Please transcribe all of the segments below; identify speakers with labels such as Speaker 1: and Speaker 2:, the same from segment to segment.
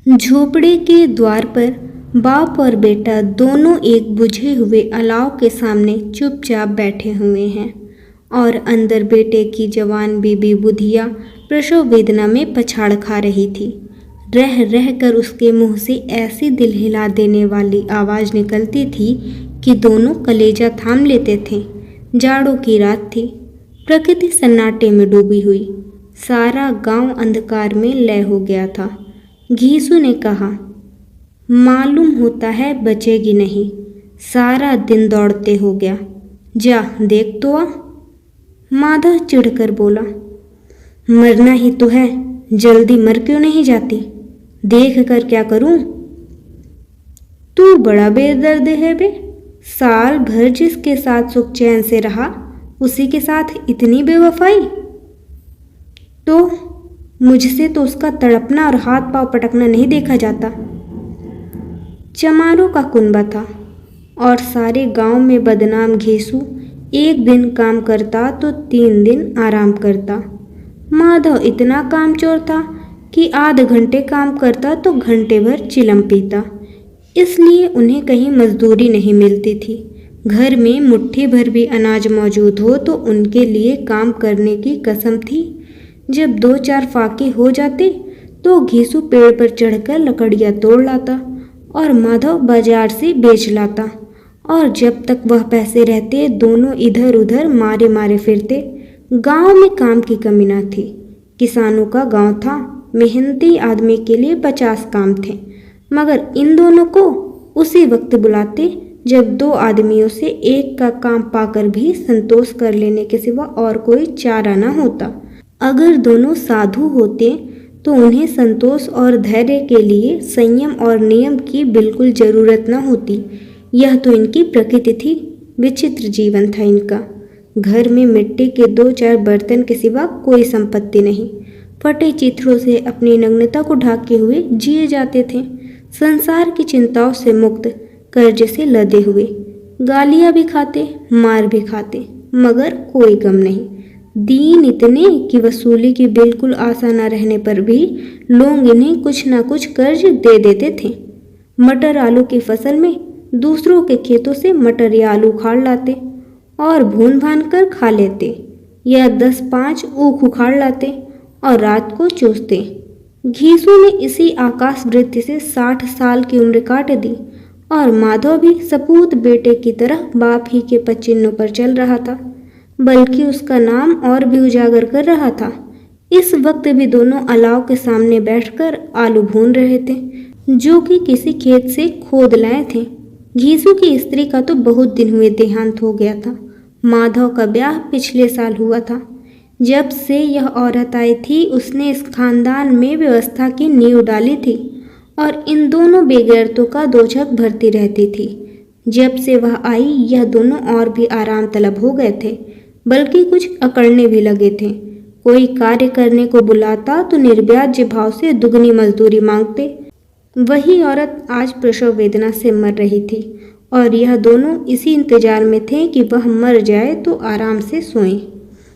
Speaker 1: झोपड़े के द्वार पर बाप और बेटा दोनों एक बुझे हुए अलाव के सामने चुपचाप बैठे हुए हैं और अंदर बेटे की जवान बीबी बुधिया प्रसव वेदना में पछाड़ खा रही थी। रह रह कर उसके मुंह से ऐसी दिल हिला देने वाली आवाज़ निकलती थी कि दोनों कलेजा थाम लेते थे। जाड़ों की रात थी। प्रकृति सन्नाटे में डूबी हुई। सारा गांव अंधकार में लय हो गया था। घीसू ने कहा, मालूम होता है बचेगी नहीं। सारा दिन दौड़ते हो गया। जा देख तो आ। माधव चिढ़कर बोला, मरना ही तो है, जल्दी मर क्यों नहीं जाती? देख कर क्या करूं? तू बड़ा बेदर्द है बे। साल भर जिसके साथ सुख चैन से रहा, उसी के साथ इतनी बेवफाई। तो मुझसे तो उसका तड़पना और हाथ पांव पटकना नहीं देखा जाता। चमारों का कुनबा था और सारे गांव में बदनाम घीसू एक दिन काम करता तो 3 दिन आराम करता। माधव इतना कामचोर था कि आध घंटे काम करता तो घंटे भर चिलम पीता। इसलिए उन्हें कहीं मजदूरी नहीं मिलती थी। घर में मुट्ठी भर भी अनाज मौजूद हो तो उनके लिए काम करने की कसम थी। जब 2-4 फाके हो जाते तो घीसू पेड़ पर चढ़कर लकड़ियाँ तोड़ लाता और माधव बाजार से बेच लाता। और जब तक वह पैसे रहते दोनों इधर उधर मारे मारे फिरते। गांव में काम की कमी न थी। किसानों का गांव था। मेहनती आदमी के लिए 50 काम थे, मगर इन दोनों को उसी वक्त बुलाते जब 2 आदमियों से एक का काम पाकर भी संतोष कर लेने के सिवा और कोई चारा न होता। अगर दोनों साधु होते तो उन्हें संतोष और धैर्य के लिए संयम और नियम की बिल्कुल जरूरत न होती। यह तो इनकी प्रकृति थी। विचित्र जीवन था इनका। घर में मिट्टी के 2-4 बर्तन के सिवा कोई संपत्ति नहीं। फटे चित्रों से अपनी नग्नता को ढाके हुए जिए जाते थे। संसार की चिंताओं से मुक्त, कर्ज से लदे हुए। गालियां भी खाते, मार भी खाते, मगर कोई गम नहीं। दीन इतने कि वसूली की बिल्कुल आशा न रहने पर भी लोग इन्हें कुछ न कुछ कर्ज दे देते थे। मटर आलू की फसल में दूसरों के खेतों से मटर या आलू उखाड़ लाते और भून भान कर खा लेते, या 10-5 ऊख उखाड़ लाते और रात को चूसते। घीसू ने इसी आकाश वृत्ति से 60 साल की उम्र काट दी और माधव भी सपूत बेटे की तरह बाप ही के पचिन्नों पर चल रहा था, बल्कि उसका नाम और भी उजागर कर रहा था। इस वक्त भी दोनों अलाव के सामने बैठकर आलू भून रहे थे, जो कि किसी खेत से खोद लाए थे। घीसू की स्त्री का तो बहुत दिन हुए देहांत हो गया था। माधव का ब्याह पिछले साल हुआ था। जब से यह औरत आई थी उसने इस खानदान में व्यवस्था की नींव डाली थी और इन दोनों बेगैरतों का दोछक भरती रहती थी। जब से वह आई यह दोनों और भी आराम तलब हो गए थे, बल्कि कुछ अकड़ने भी लगे थे। कोई कार्य करने को बुलाता तो निर्ब्याज भाव से दुगनी मजदूरी मांगते। वही औरत आज प्रसव वेदना से मर रही थी और यह दोनों इसी इंतजार में थे कि वह मर जाए तो आराम से सोएं।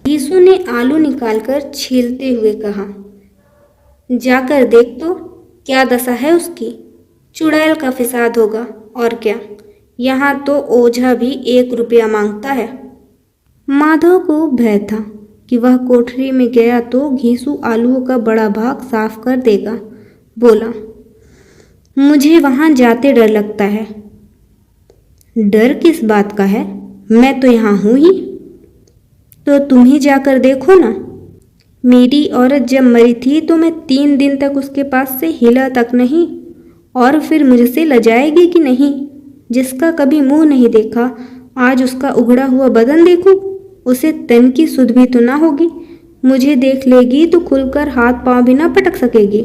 Speaker 1: यीशु ने आलू निकालकर छीलते हुए कहा, जाकर देख तो क्या दशा है उसकी। चुड़ैल का फिसाद होगा और क्या। यहाँ तो ओझा भी 1 रुपया मांगता है। माधव को भय था कि वह कोठरी में गया तो घीसू आलूओं का बड़ा भाग साफ कर देगा। बोला, मुझे वहाँ जाते डर लगता है। डर किस बात का है? मैं तो यहाँ हूँ ही। तो तुम ही जाकर देखो ना। मेरी औरत जब मरी थी तो मैं 3 दिन तक उसके पास से हिला तक नहीं, और फिर मुझसे लजाएगी कि नहीं। जिसका कभी मुंह नहीं देखा आज उसका उघड़ा हुआ बदन देखो, उसे तन की सुध भी तो ना होगी। मुझे देख लेगी तो खुलकर हाथ पांव भी ना पटक सकेगी।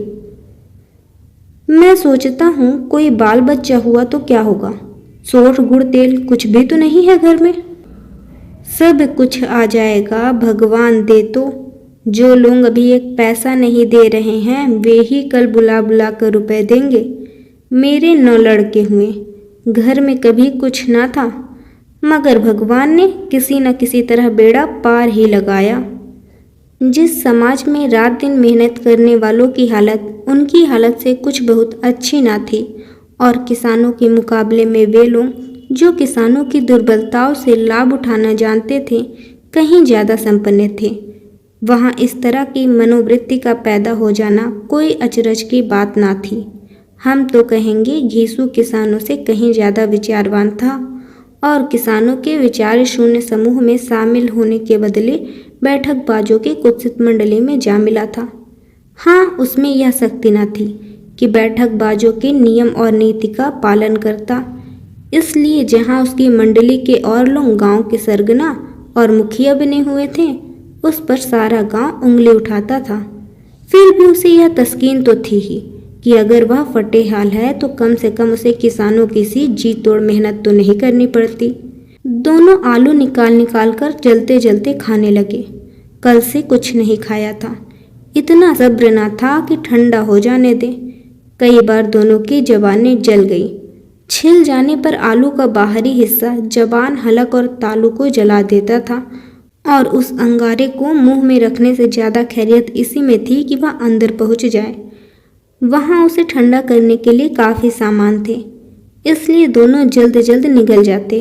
Speaker 1: मैं सोचता हूँ कोई बाल बच्चा हुआ तो क्या होगा। सोठ गुड़ तेल कुछ भी तो नहीं है घर में। सब कुछ आ जाएगा भगवान दे तो। जो लोग अभी 1 पैसा नहीं दे रहे हैं वे ही कल बुला बुला कर रुपए देंगे। मेरे 9 लड़के हुए, घर में कभी कुछ ना था, मगर भगवान ने किसी न किसी तरह बेड़ा पार ही लगाया। जिस समाज में रात दिन मेहनत करने वालों की हालत उनकी हालत से कुछ बहुत अच्छी ना थी और किसानों के मुकाबले में वे लोग जो किसानों की दुर्बलताओं से लाभ उठाना जानते थे कहीं ज़्यादा संपन्न थे। वहाँ इस तरह की मनोवृत्ति का पैदा हो जाना कोई अचरज की बात ना थी। हम तो कहेंगे घीसू किसानों से कहीं ज़्यादा विचारवान था और किसानों के विचार शून्य समूह में शामिल होने के बदले बैठकबाजों की कुत्सित मंडली में जा मिला था। हाँ, उसमें यह शक्ति न थी कि बैठकबाजों के नियम और नीति का पालन करता, इसलिए जहाँ उसकी मंडली के और लोग गांव के सरगना और मुखिया बने हुए थे, उस पर सारा गांव उंगली उठाता था। फिर भी उसे यह तस्कीन तो थी ही कि अगर वह फटे हाल है तो कम से कम उसे किसानों की सी जी तोड़ मेहनत तो नहीं करनी पड़ती। दोनों आलू निकाल निकाल कर जलते जलते खाने लगे। कल से कुछ नहीं खाया था, इतना सब्र न था कि ठंडा हो जाने दे। कई बार दोनों की जबानें जल गई। छिल जाने पर आलू का बाहरी हिस्सा जबान, हलक और तालू को जला देता था और उस अंगारे को मुंह में रखने से ज़्यादा खैरियत इसी में थी कि वह अंदर पहुंच जाए। वहाँ उसे ठंडा करने के लिए काफ़ी सामान थे, इसलिए दोनों जल्द जल्द निकल जाते।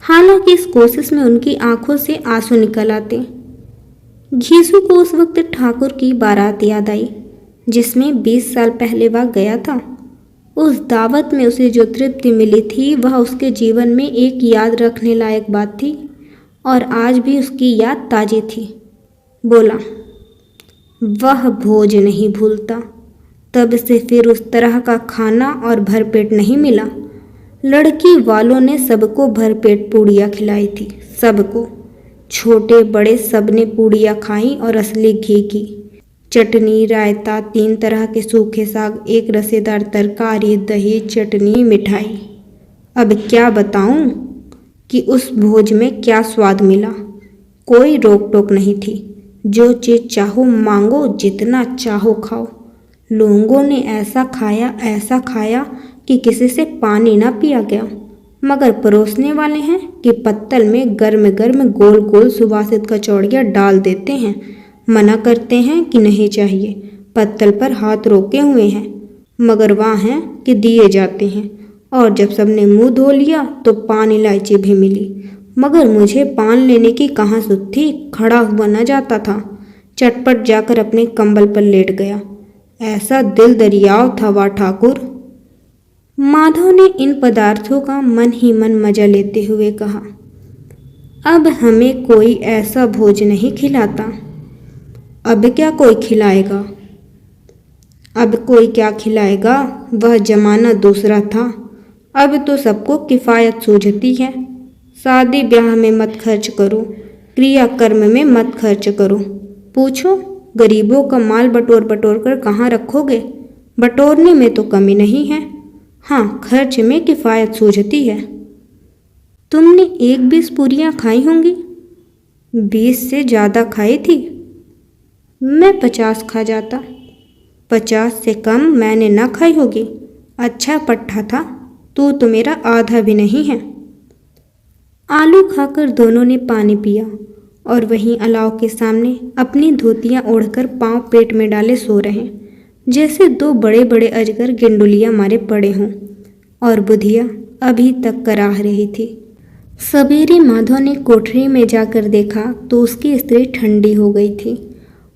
Speaker 1: हालांकि इस कोशिश में उनकी आंखों से आंसू निकल आते। घीसू को उस वक्त ठाकुर की बारात याद आई जिसमें 20 साल पहले वह गया था। उस दावत में उसे जो तृप्ति मिली थी वह उसके जीवन में एक याद रखने लायक बात थी और आज भी उसकी याद ताज़ी थी। बोला, वह भोज नहीं भूलता। तब से फिर उस तरह का खाना और भरपेट नहीं मिला। लड़की वालों ने सबको भरपेट पूड़ियाँ खिलाई थी, सबको, छोटे बड़े सब ने पूड़ियाँ खाई और असली घी की। चटनी, रायता, 3 तरह के सूखे साग, एक रसेदार तरकारी, दही, चटनी, मिठाई। अब क्या बताऊं कि उस भोज में क्या स्वाद मिला। कोई रोक टोक नहीं थी, जो चीज़ चाहो मांगो, जितना चाहो खाओ। लोगों ने ऐसा खाया कि किसी से पानी ना पिया गया, मगर परोसने वाले हैं कि पत्तल में गर्म गर्म गोल गोल सुवासित कचौड़ियाँ डाल देते हैं। मना करते हैं कि नहीं चाहिए, पत्तल पर हाथ रोके हुए हैं, मगर वहाँ हैं कि दिए जाते हैं। और जब सबने मुंह धो लिया तो पान इलायची भी मिली, मगर मुझे पान लेने की कहाँ सुध थी, खड़ा हुआ न जाता था। चटपट जाकर अपने कंबल पर लेट गया। ऐसा दिल दरियाव था वह ठाकुर। माधव ने इन पदार्थों का मन ही मन मजा लेते हुए कहा, अब हमें कोई ऐसा भोज नहीं खिलाता। अब क्या कोई खिलाएगा? अब कोई क्या खिलाएगा? वह जमाना दूसरा था। अब तो सबको किफ़ायत सूझती है। शादी ब्याह में मत खर्च करो, क्रियाकर्म में मत खर्च करो। पूछो, गरीबों का माल बटोर बटोर कर कहाँ रखोगे? बटोरने में तो कमी नहीं है, हाँ खर्च में किफ़ायत सूझती है। तुमने 1-20 पूरियाँ खाई होंगी? 20 से ज़्यादा खाई थी। मैं 50 खा जाता। 50 से कम मैंने ना खाई होगी। अच्छा पट्टा था, तू तो मेरा आधा भी नहीं है। आलू खाकर दोनों ने पानी पिया और वहीं अलाव के सामने अपनी धोतियाँ ओढ़कर पांव पेट में डाले सो रहे, जैसे 2 बड़े बड़े अजगर गेंडुलियाँ मारे पड़े हों। और बुधिया अभी तक कराह रही थी। सवेरे माधव ने कोठरी में जाकर देखा तो उसकी स्त्री ठंडी हो गई थी।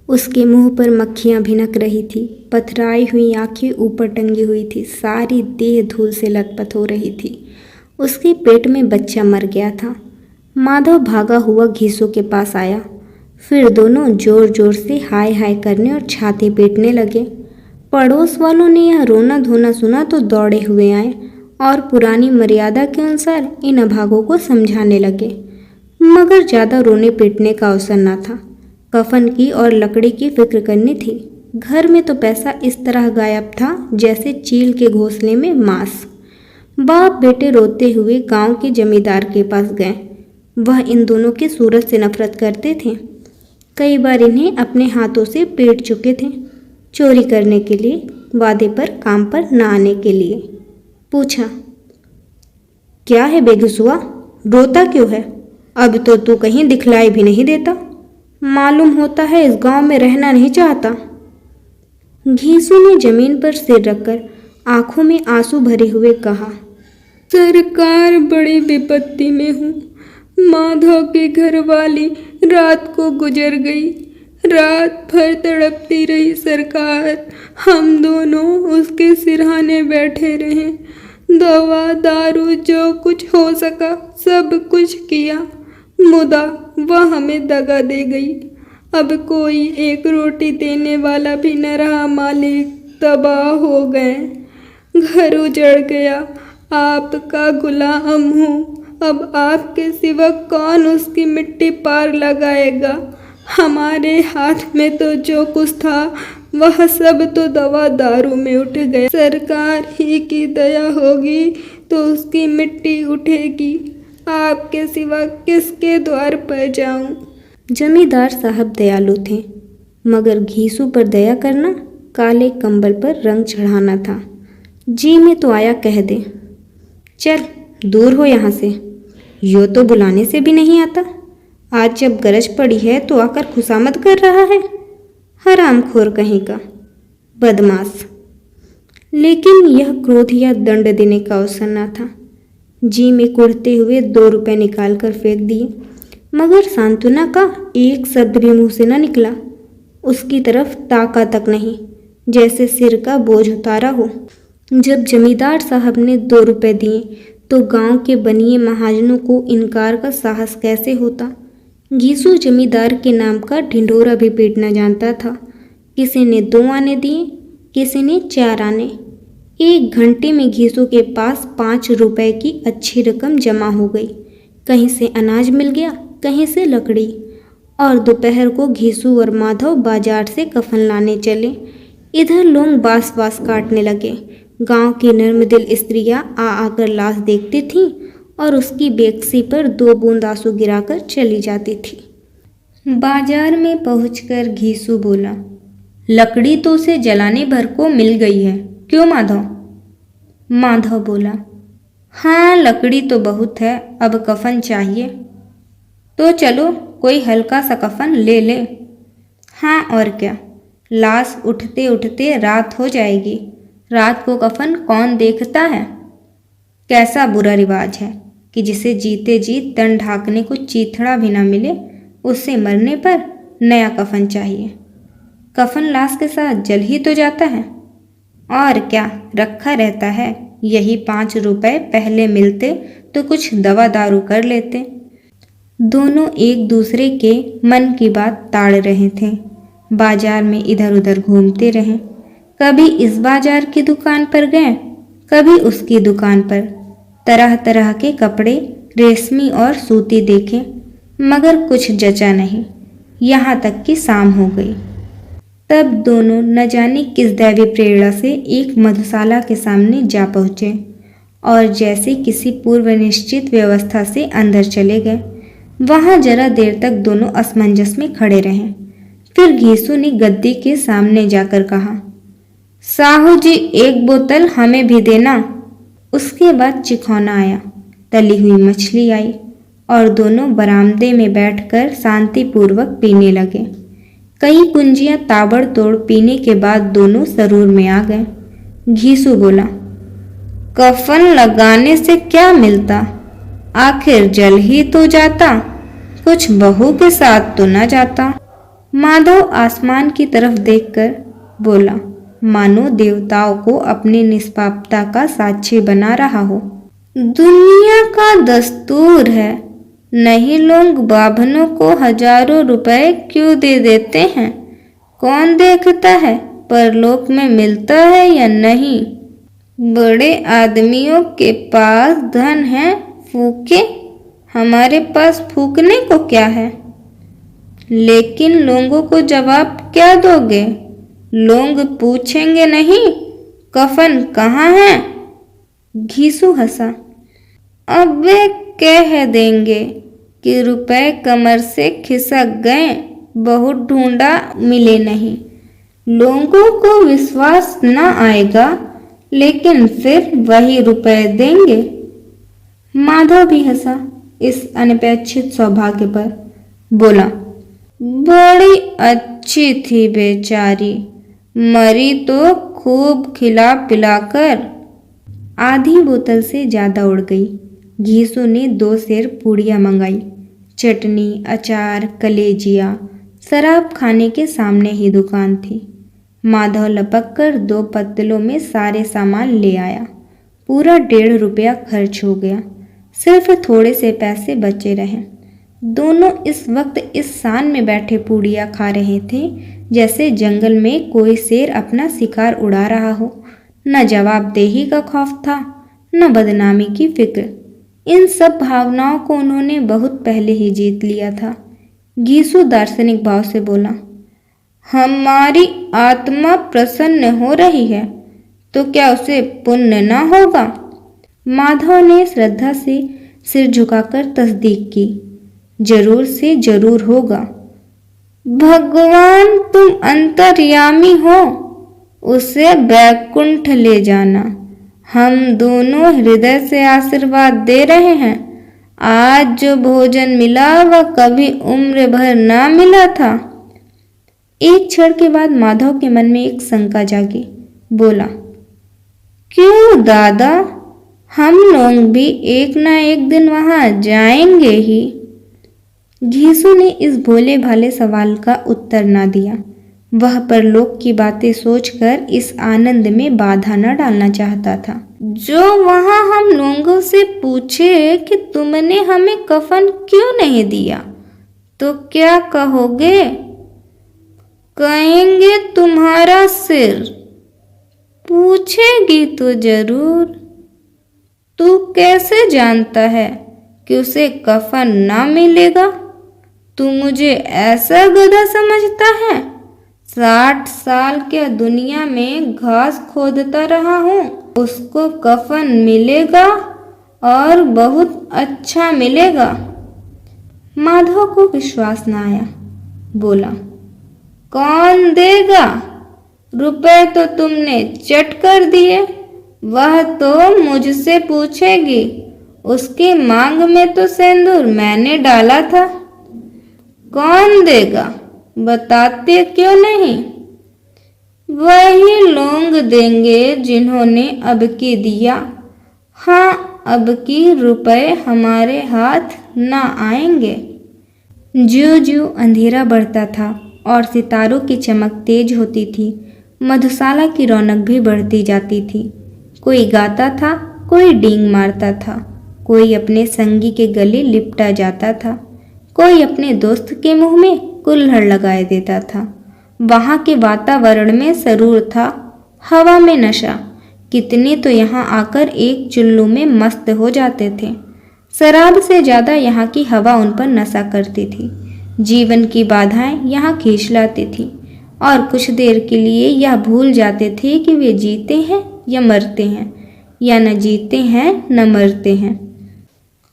Speaker 1: उसके मुंह पर मक्खियाँ भिनक रही थी, पथराई हुई आंखें ऊपर टंगी हुई थी, सारी देह धूल से लथपथ हो रही थी। उसके पेट में बच्चा मर गया था। माधव भागा हुआ घीसू के पास आया। फिर दोनों जोर जोर से हाय हाय करने और छाती पीटने लगे। पड़ोस वालों ने यह रोना धोना सुना तो दौड़े हुए आए और पुरानी मर्यादा के अनुसार इन अभागों को समझाने लगे, मगर ज़्यादा रोने पीटने का अवसर न था। कफन की और लकड़ी की फिक्र करनी थी। घर में तो पैसा इस तरह गायब था जैसे चील के घोंसले में मांस। बाप बेटे रोते हुए गांव के जमींदार के पास गए। वह इन दोनों की सूरत से नफरत करते थे। कई बार इन्हें अपने हाथों से पीट चुके थे, चोरी करने के लिए, वादे पर काम पर न आने के लिए। पूछा, क्या है बेगुसुआ, रोता क्यों है? अब तो तू कहीं दिखलाई भी नहीं देता। मालूम होता है इस गांव में रहना नहीं चाहता। घीसू ने जमीन पर सिर रखकर आंखों में आंसू भरे हुए कहा, सरकार, बड़ी विपत्ति में हूँ। माधव की घरवाली रात को गुजर गई। रात भर तड़पती रही सरकार। हम दोनों उसके सिरहाने बैठे रहे। दवा दारू जो कुछ हो सका सब कुछ किया, मुदा वह हमें दगा दे गई। अब कोई एक रोटी देने वाला भी न रहा मालिक। तबाह हो गए, घर उजड़ गया। आपका गुलाम हूँ। अब आपके सिवा कौन उसकी मिट्टी पार लगाएगा। हमारे हाथ में तो जो कुछ था वह सब तो दवा दारू में उठ गया। सरकार ही की दया होगी तो उसकी मिट्टी उठेगी। आपके सिवा किसके द्वार पर जाऊं। जमींदार साहब दयालु थे, मगर घीसू पर दया करना काले कंबल पर रंग चढ़ाना था। जी में तो आया कह दे, चल दूर हो यहाँ से। यो तो बुलाने से भी नहीं आता। आज जब गरज पड़ी है तो आकर खुशामद कर रहा है। हरामखोर कहीं का, बदमाश। लेकिन यह क्रोध या दंड देने का अवसर न था। जी में कुढ़ते हुए 2 रुपए निकाल कर फेंक दिए, मगर सांत्वना का एक शब्द भी मुंह से न निकला। उसकी तरफ ताका तक नहीं, जैसे सिर का बोझ उतारा हो। जब जमींदार साहब ने 2 रुपए दिए तो गांव के बनिए महाजनों को इनकार का साहस कैसे होता। घीसू जमींदार के नाम का ढिंढोरा भी पीटना जानता था। किसी ने 2 आने दिए, किसी ने 4 आने। 1 घंटे में घीसू के पास 5 रुपए की अच्छी रकम जमा हो गई। कहीं से अनाज मिल गया, कहीं से लकड़ी। और दोपहर को घीसू और माधव बाजार से कफन लाने चले। इधर लोग बांस बांस काटने लगे। गांव की नर्मदिल स्त्रियां आ आकर लाश देखती थीं और उसकी बेकसी पर 2 बूंद आंसू गिराकर चली जाती थी। बाजार में पहुंचकर घीसू बोला, लकड़ी तो उसे जलाने भर को मिल गई है, क्यों माधव? माधव बोला, हाँ लकड़ी तो बहुत है, अब कफन चाहिए। तो चलो कोई हल्का सा कफन ले ले। हाँ और क्या, लाश उठते उठते रात हो जाएगी। रात को कफन कौन देखता है? कैसा बुरा रिवाज है कि जिसे जीते जी तन ढांकने को चीथड़ा भी ना मिले, उससे मरने पर नया कफन चाहिए। कफन लाश के साथ जल ही तो जाता है, और क्या रखा रहता है। यही 5 रुपए पहले मिलते तो कुछ दवा दारू कर लेते। दोनों एक दूसरे के मन की बात ताड़ रहे थे। बाजार में इधर उधर घूमते रहे। कभी इस बाजार की दुकान पर गए, कभी उसकी दुकान पर। तरह तरह के कपड़े, रेशमी और सूती देखे, मगर कुछ जचा नहीं। यहाँ तक कि शाम हो गई। तब दोनों न जाने किस दैवी प्रेरणा से एक मधुशाला के सामने जा पहुँचे और जैसे किसी पूर्व निश्चित व्यवस्था से अंदर चले गए। वहाँ जरा देर तक दोनों असमंजस में खड़े रहे। फिर घीसू ने गद्दी के सामने जाकर कहा, साहू जी 1 बोतल हमें भी देना। उसके बाद चिखौना आया, तली हुई मछली आई और दोनों बरामदे में बैठकर शांतिपूर्वक पीने लगे। कई कुंजियां ताबड़तोड़ पीने के बाद दोनों सरूर में आ गए। घीसू बोला, कफन लगाने से क्या मिलता, आखिर जल ही तो जाता, कुछ बहू के साथ तो न जाता। माधव आसमान की तरफ देखकर बोला, मानो देवताओं को अपनी निष्पापता का साक्षी बना रहा हो। दुनिया का दस्तूर है, नहीं लोग बाभनों को हजारों रुपए क्यों दे देते हैं। कौन देखता है परलोक में मिलता है या नहीं। बड़े आदमियों के पास धन है, फूके। हमारे पास फूकने को क्या है। लेकिन लोगों को जवाब क्या दोगे। लोग पूछेंगे नहीं, कफन कहाँ है। घीसू हंसा, अबे कह देंगे कि रुपए कमर से खिसक गए, बहुत ढूंढा मिले नहीं। लोगों को विश्वास न आएगा, लेकिन फिर वही रुपए देंगे। माधव भी हंसा इस अनपेक्षित सौभाग्य पर। बोला, बड़ी अच्छी थी बेचारी, मरी तो खूब खिला पिलाकर। आधी बोतल से ज़्यादा उड़ गई। घीसू ने 2 सेर पूड़ियाँ मंगाई। चटनी, अचार, कलेजिया। शराब खाने के सामने ही दुकान थी। माधव लपक कर 2 पत्तलों में सारे सामान ले आया। पूरा 1.5 रुपया खर्च हो गया। सिर्फ थोड़े से पैसे बचे रहे। दोनों इस वक्त इस शान में बैठे पूड़ियाँ खा रहे थे जैसे जंगल में कोई शेर अपना शिकार उड़ा रहा हो। न जवाबदेही का खौफ था, न बदनामी की फिक्र। इन सब भावनाओं को उन्होंने बहुत पहले ही जीत लिया था। घीसू दार्शनिक भाव से बोला, हमारी आत्मा प्रसन्न हो रही है तो क्या उसे पुण्य न होगा? माधव ने श्रद्धा से सिर झुकाकर तस्दीक की, जरूर से जरूर होगा। भगवान तुम अंतर्यामी हो, उसे बैकुंठ ले जाना। हम दोनों हृदय से आशीर्वाद दे रहे हैं। आज जो भोजन मिला वह कभी उम्र भर ना मिला था। एक क्षण के बाद माधव के मन में एक शंका जागी। बोला, क्यों दादा, हम लोग भी एक ना एक दिन वहां जाएंगे ही। घीसू ने इस भोले भाले सवाल का उत्तर ना दिया। वह परलोक की बातें सोचकर इस आनंद में बाधा न डालना चाहता था। जो वहां हम लोगों से पूछे कि तुमने हमें कफन क्यों नहीं दिया तो क्या कहोगे? कहेंगे तुम्हारा सिर। पूछेगी तो जरूर। तू कैसे जानता है कि उसे कफन ना मिलेगा? तू मुझे ऐसा गधा समझता है? 60 साल के दुनिया में घास खोदता रहा हूँ, उसको कफन मिलेगा और बहुत अच्छा मिलेगा। माधव को विश्वास न आया। बोला, कौन देगा? रुपए तो तुमने चट कर दिए। वह तो मुझसे पूछेगी। उसकी मांग में तो सिंदूर मैंने डाला था। कौन देगा? बताते क्यों नहीं? वही लोग देंगे जिन्होंने अब की दिया। हाँ, अब की रुपए हमारे हाथ ना आएंगे। ज्यों ज्यों अंधेरा बढ़ता था और सितारों की चमक तेज होती थी, मधुशाला की रौनक भी बढ़ती जाती थी। कोई गाता था, कोई डींग मारता था, कोई अपने संगी के गले लिपटा जाता था, कोई अपने दोस्त के मुंह में कुल्हड़ लगाए देता था। वहाँ के वातावरण में सरूर था, हवा में नशा। कितने तो यहाँ आकर एक चुल्लू में मस्त हो जाते थे। शराब से ज़्यादा यहाँ की हवा उन पर नशा करती थी। जीवन की बाधाएं यहाँ खींच लाती थी और कुछ देर के लिए यह भूल जाते थे कि वे जीते हैं या मरते हैं, या न जीते हैं न मरते हैं।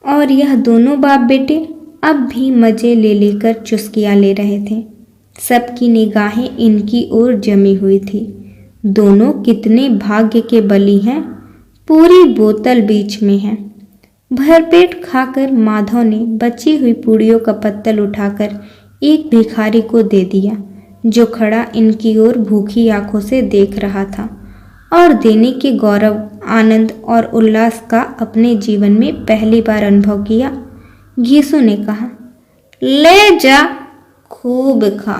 Speaker 1: और यह दोनों बाप बेटे अब भी मजे ले लेकर चुस्कियाँ ले रहे थे। सबकी निगाहें इनकी ओर जमी हुई थी। दोनों कितने भाग्य के बली हैं। पूरी बोतल बीच में है। भरपेट खाकर माधव ने बची हुई पूड़ियों का पत्तल उठाकर एक भिखारी को दे दिया, जो खड़ा इनकी ओर भूखी आंखों से देख रहा था और देने के गौरव, आनंद और उल्लास का अपने जीवन में पहली बार अनुभव किया। घीसू ने कहा, ले जा, खूब खा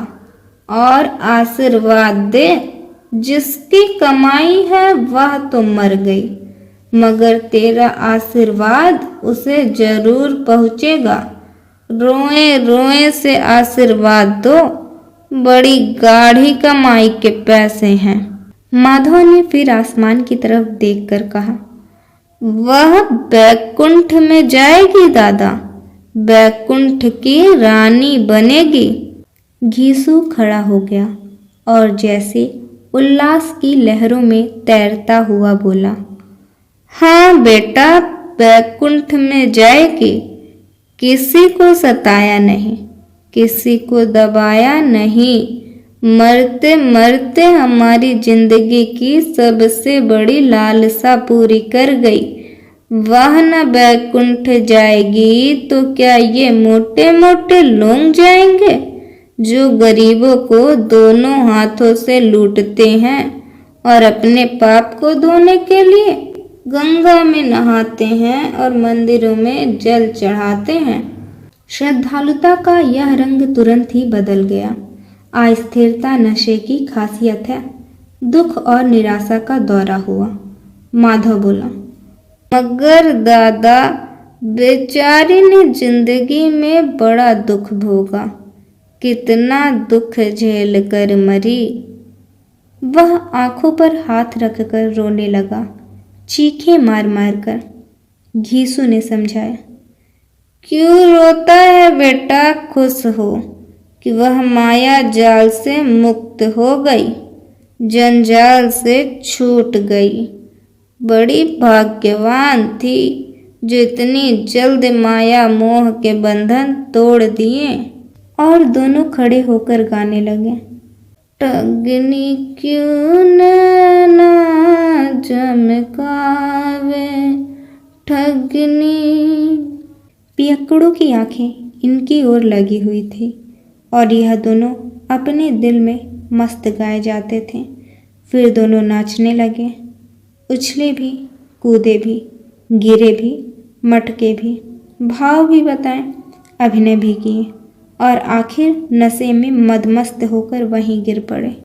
Speaker 1: और आशीर्वाद दे। जिसकी कमाई है वह तो मर गई, मगर तेरा आशीर्वाद उसे जरूर पहुँचेगा। रोए रोए से आशीर्वाद दो, बड़ी गाढ़ी कमाई के पैसे हैं। माधव ने फिर आसमान की तरफ देखकर कहा, वह बैकुंठ में जाएगी दादा, बैकुंठ की रानी बनेगी। घीसू खड़ा हो गया और जैसे उल्लास की लहरों में तैरता हुआ बोला, हाँ बेटा, बैकुंठ में जाएगी। किसी को सताया नहीं, किसी को दबाया नहीं। मरते मरते हमारी जिंदगी की सबसे बड़ी लालसा पूरी कर गई। वह न बैकुंठ जाएगी तो क्या ये मोटे मोटे लोग जाएंगे? जो गरीबों को दोनों हाथों से लूटते हैं और अपने पाप को धोने के लिए गंगा में नहाते हैं और मंदिरों में जल चढ़ाते हैं। श्रद्धालुता का यह रंग तुरंत ही बदल गया। अस्थिरता नशे की खासियत है। दुख और निराशा का दौरा हुआ। माधव बोला, मगर दादा, बेचारी ने जिंदगी में बड़ा दुख भोगा, कितना दुख झेल कर मरी। वह आंखों पर हाथ रखकर रोने लगा, चीखें मार मार कर। घीसू ने समझाया, क्यों रोता है बेटा, खुश हो कि वह माया जाल से मुक्त हो गई, जंजाल से छूट गई। बड़ी भाग्यवान थी जो इतनी जल्द माया मोह के बंधन तोड़ दिए। और दोनों खड़े होकर गाने लगे, ठगनी क्यों नैना चमकावे, ठगनी। पियक्कड़ों की आंखें इनकी ओर लगी हुई थी और यह दोनों अपने दिल में मस्त गाए जाते थे। फिर दोनों नाचने लगे, उछले भी, कूदे भी, गिरे भी, मटके भी, भाव भी बताए, अभिनय भी किए और आखिर नशे में मदमस्त होकर वहीं गिर पड़े।